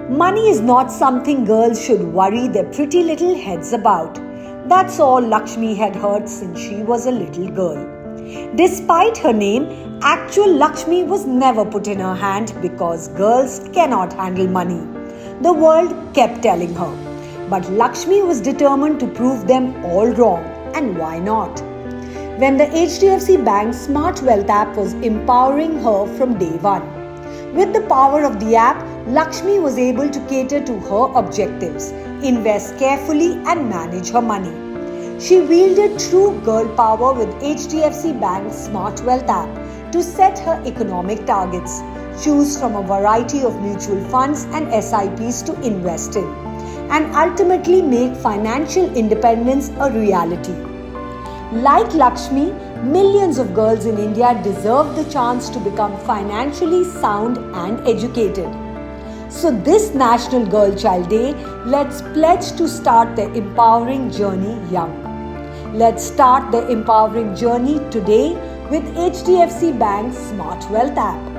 Money is not something girls should worry their pretty little heads about. That's all Lakshmi had heard since she was a little girl. Despite her name, actual Lakshmi was never put in her hand because girls cannot handle money. The world kept telling her. But Lakshmi was determined to prove them all wrong. And why not? When the HDFC Bank SmartWealth App was empowering her from day one. With the power of the app, Lakshmi was able to cater to her objectives, invest carefully and manage her money. She wielded true girl power with HDFC Bank SmartWealth App to set her economic targets, choose from a variety of mutual funds and SIPs to invest in, and ultimately make financial independence a reality. Like Lakshmi, millions of girls in India deserve the chance to become financially sound and educated. So this National Girl Child Day, let's pledge to start the empowering journey young. Let's start the empowering journey today with HDFC Bank SmartWealth App.